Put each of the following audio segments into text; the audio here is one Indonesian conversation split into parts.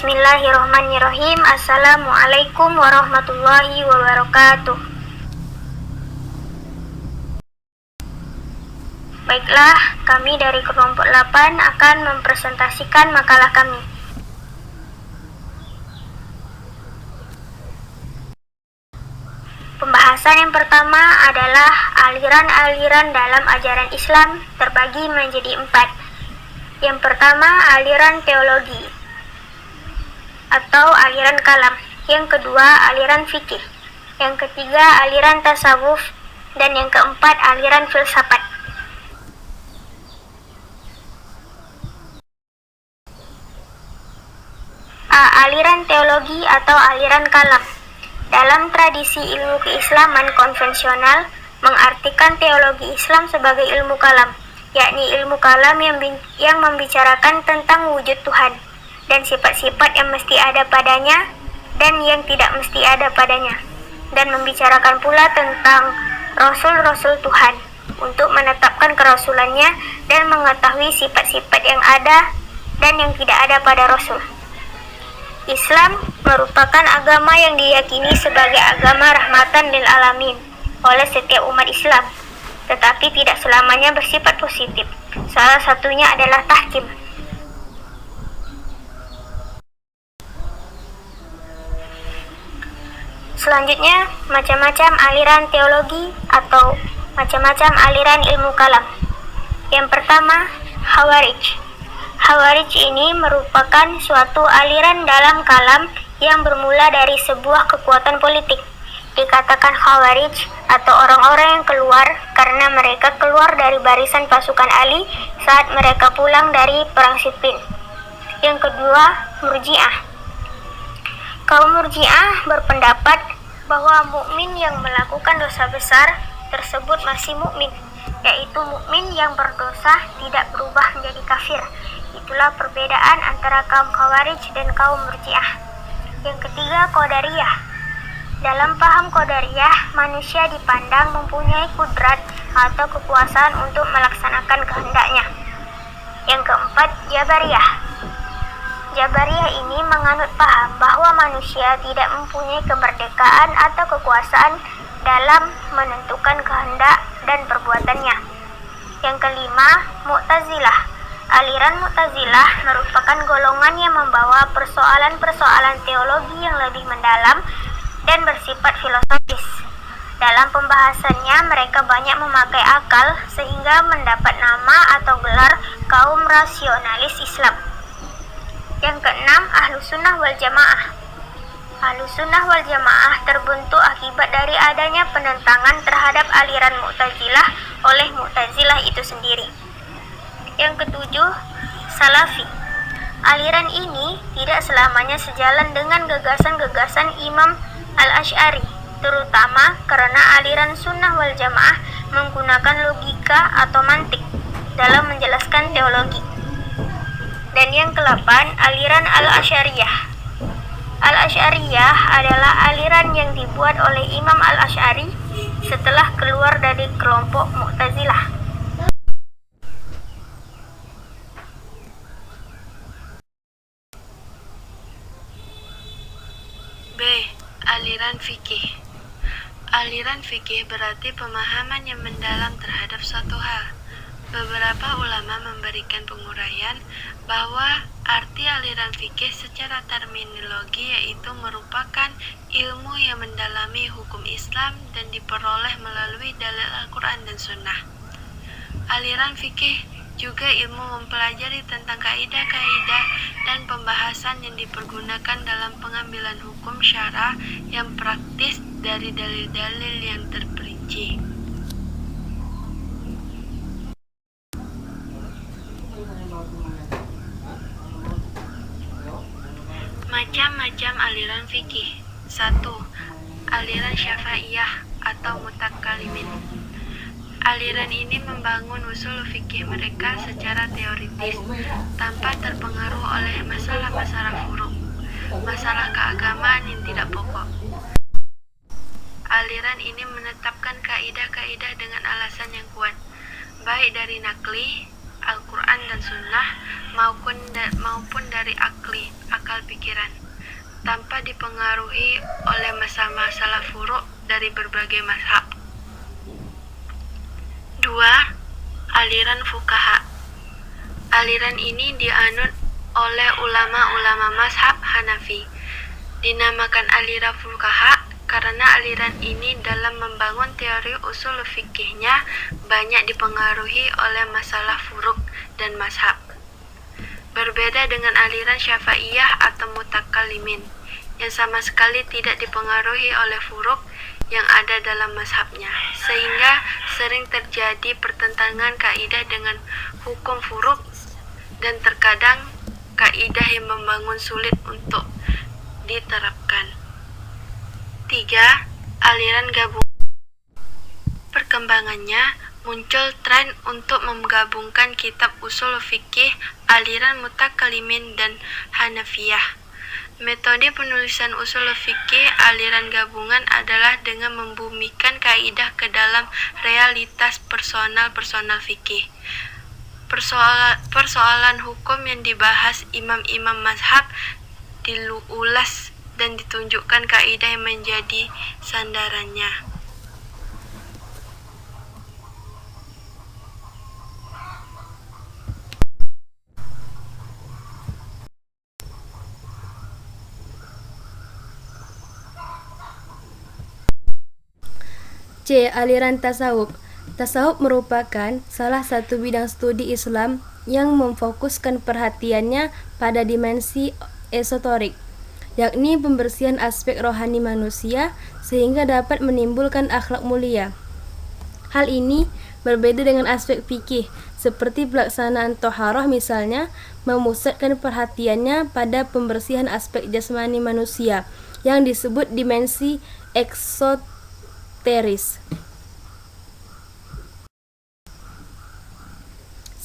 Bismillahirrahmanirrahim. Assalamualaikum warahmatullahi wabarakatuh. Baiklah, kami dari kelompok 8 akan mempresentasikan makalah kami. Pembahasan yang pertama adalah aliran-aliran dalam ajaran Islam terbagi menjadi 4. Yang pertama, aliran teologi atau aliran kalam. Yang kedua, aliran fikih. Yang ketiga, aliran tasawuf. Dan yang keempat, aliran filsafat. Aliran teologi atau aliran kalam. Dalam tradisi ilmu keislaman konvensional, mengartikan teologi Islam sebagai ilmu kalam, yakni ilmu kalam yang membicarakan tentang wujud Tuhan dan sifat-sifat yang mesti ada padanya dan yang tidak mesti ada padanya, dan membicarakan pula tentang rasul-rasul Tuhan untuk menetapkan kerasulannya dan mengetahui sifat-sifat yang ada dan yang tidak ada pada rasul. Islam merupakan agama yang diyakini sebagai agama rahmatan lil alamin oleh setiap umat Islam, tetapi tidak selamanya bersifat positif. Salah satunya adalah tahkim. Selanjutnya, macam-macam aliran teologi atau macam-macam aliran ilmu kalam. Yang pertama, Khawarij. Khawarij ini merupakan suatu aliran dalam kalam yang bermula dari sebuah kekuatan politik. Dikatakan Khawarij atau orang-orang yang keluar karena mereka keluar dari barisan pasukan Ali saat mereka pulang dari perang Siffin. Yang kedua, Murji'ah. Kaum Murji'ah berpendapat bahwa mukmin yang melakukan dosa besar tersebut masih mukmin, yaitu mukmin yang berdosa tidak berubah menjadi kafir. Itulah perbedaan antara kaum Khawarij dan kaum Murji'ah. Yang ketiga, Qadariyah. Dalam paham Qadariyah, manusia dipandang mempunyai kudrat atau kekuasaan untuk melaksanakan kehendaknya. Yang keempat, Jabariyah. Jabariyah ini menganut paham bahwa manusia tidak mempunyai kemerdekaan atau kekuasaan dalam menentukan kehendak dan perbuatannya. Yang kelima, Mu'tazilah. Aliran Mu'tazilah merupakan golongan yang membawa persoalan-persoalan teologi yang lebih mendalam dan bersifat filosofis. Dalam pembahasannya, mereka banyak memakai akal sehingga mendapat nama atau gelar kaum rasionalis Islam. Yang keenam, Ahlussunnah wal Jamaah. Ahlussunnah wal Jamaah terbentuk akibat dari adanya penentangan terhadap aliran Mu'tazilah oleh Mu'tazilah itu sendiri. Yang ketujuh, Salafi. Aliran ini tidak selamanya sejalan dengan gagasan-gagasan Imam Al-Asy'ari, terutama karena aliran Sunnah wal Jamaah menggunakan logika atau mantik dalam menjelaskan teologi. Dan yang ke-8, aliran Al-Asy'ariyah. Al-Asy'ariyah adalah aliran yang dibuat oleh Imam Al-Asy'ari setelah keluar dari kelompok Mu'tazilah. B. Aliran fikih. Aliran fikih berarti pemahaman yang mendalam terhadap suatu hal. Beberapa ulama memberikan penguraian bahwa arti aliran fikih secara terminologi yaitu merupakan ilmu yang mendalami hukum Islam dan diperoleh melalui dalil Al-Quran dan Sunnah. Aliran fikih juga ilmu mempelajari tentang kaidah-kaidah dan pembahasan yang dipergunakan dalam pengambilan hukum syara yang praktis dari dalil-dalil yang terperinci. Macam-macam aliran fikih. 1. Aliran Syafi'iyah atau Mutakalimin. Aliran ini membangun usul fikih mereka secara teoritis tanpa terpengaruh oleh masalah-masalah furuk, masalah keagamaan yang tidak pokok. Aliran ini menetapkan kaidah-kaidah dengan alasan yang kuat, baik dari nakli, Al-Quran dan Sunnah, maupun dari akli, akal pikiran, tanpa dipengaruhi oleh masalah-masalah furuk dari berbagai mazhab. 2. Aliran fuqaha. Aliran ini dianut oleh ulama-ulama mazhab Hanafi. Dinamakan aliran fuqaha karena aliran ini dalam membangun teori usul fikihnya banyak dipengaruhi oleh masalah furuk dan mazhab. Berbeda dengan aliran Syafi'iyah atau Mutakallimin yang sama sekali tidak dipengaruhi oleh furuk yang ada dalam mazhabnya, sehingga sering terjadi pertentangan kaidah dengan hukum furuk dan terkadang kaidah yang membangun sulit untuk diterapkan. 3. Aliran gabungan. Perkembangannya muncul tren untuk menggabungkan kitab usul fikih aliran Mutakallimin dan Hanafiyah. Metode penulisan usul fikih aliran gabungan adalah dengan membumikan kaidah ke dalam realitas personal fikih. Persoalan hukum yang dibahas imam-imam mazhab diulas dan ditunjukkan kaidah yang menjadi sandarannya. C. Aliran tasawuf. Tasawuf merupakan salah satu bidang studi Islam yang memfokuskan perhatiannya pada dimensi esoterik, yakni pembersihan aspek rohani manusia sehingga dapat menimbulkan akhlak mulia. Hal ini berbeda dengan aspek fikih, seperti pelaksanaan toharah misalnya, memusatkan perhatiannya pada pembersihan aspek jasmani manusia yang disebut dimensi eksoteris.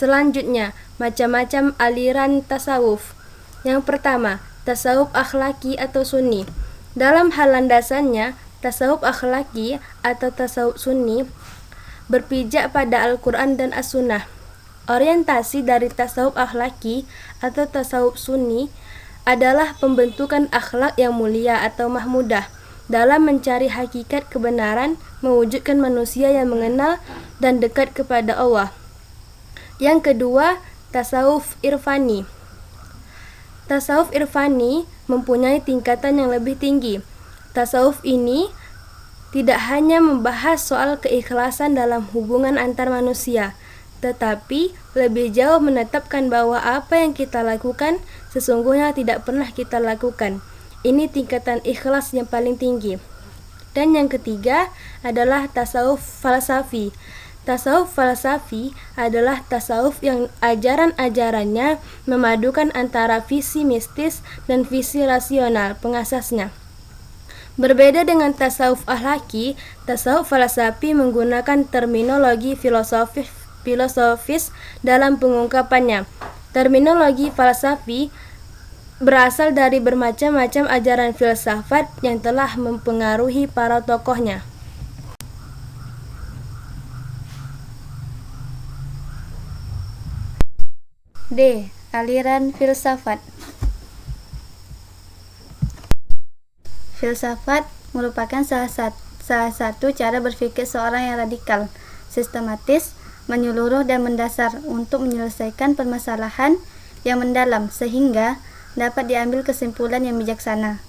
Selanjutnya, macam-macam aliran tasawuf. Yang pertama, tasawuf akhlaki atau sunni. Dalam hal landasannya, tasawuf akhlaki atau tasawuf sunni berpijak pada Al-Quran dan As-Sunnah. Orientasi dari tasawuf akhlaki atau tasawuf sunni adalah pembentukan akhlak yang mulia atau mahmudah dalam mencari hakikat kebenaran, mewujudkan manusia yang mengenal dan dekat kepada Allah. Yang kedua, tasawuf irfani. Tasawuf irfani mempunyai tingkatan yang lebih tinggi. Tasawuf ini tidak hanya membahas soal keikhlasan dalam hubungan antar manusia, tetapi lebih jauh menetapkan bahwa apa yang kita lakukan sesungguhnya tidak pernah kita lakukan. Ini tingkatan ikhlas yang paling tinggi. Dan yang ketiga adalah tasawuf falsafi. Tasawuf falsafi adalah tasawuf yang ajaran-ajarannya memadukan antara visi mistis dan visi rasional pengasasnya. Berbeda dengan tasawuf akhlaki, tasawuf falsafi menggunakan terminologi filosofis dalam pengungkapannya. Terminologi falsafi berasal dari bermacam-macam ajaran filsafat yang telah mempengaruhi para tokohnya. D. Aliran filsafat. Filsafat merupakan salah satu cara berpikir seorang yang radikal, sistematis, menyeluruh dan mendasar untuk menyelesaikan permasalahan yang mendalam sehingga dapat diambil kesimpulan yang bijaksana.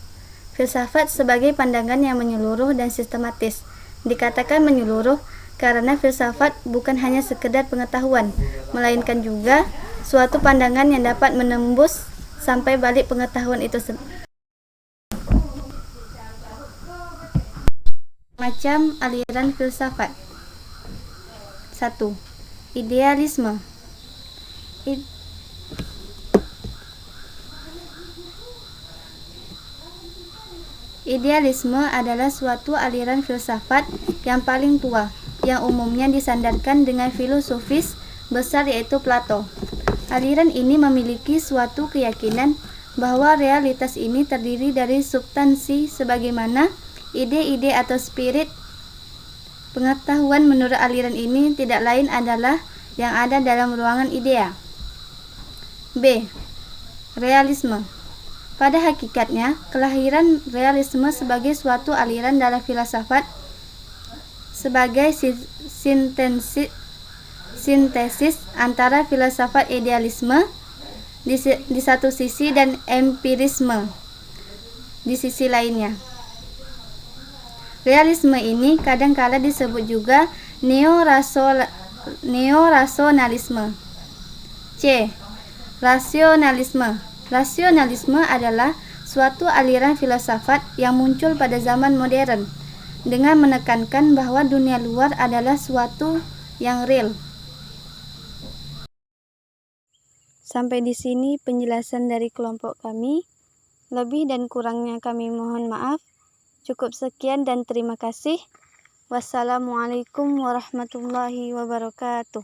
Filsafat sebagai pandangan yang menyeluruh dan sistematis. Dikatakan menyeluruh karena filsafat bukan hanya sekedar pengetahuan, melainkan juga suatu pandangan yang dapat menembus sampai balik pengetahuan itu sendiri. Macam aliran filsafat. 1. Idealisme. Idealisme adalah suatu aliran filsafat yang paling tua, yang umumnya disandarkan dengan filosofis besar yaitu Plato. Aliran ini memiliki suatu keyakinan bahwa realitas ini terdiri dari substansi sebagaimana ide-ide atau spirit. Pengetahuan menurut aliran ini tidak lain adalah yang ada dalam ruangan idea. B. Realisme. Pada hakikatnya, kelahiran realisme sebagai suatu aliran dalam filsafat sebagai sintesis antara filsafat idealisme di satu sisi dan empirisme di sisi lainnya. Realisme ini kadangkala disebut juga neo-rasionalisme. C. Rasionalisme. Rasionalisme adalah suatu aliran filsafat yang muncul pada zaman modern dengan menekankan bahwa dunia luar adalah suatu yang real. Sampai di sini penjelasan dari kelompok kami. Lebih dan kurangnya kami mohon maaf. Cukup sekian dan terima kasih. Wassalamualaikum warahmatullahi wabarakatuh.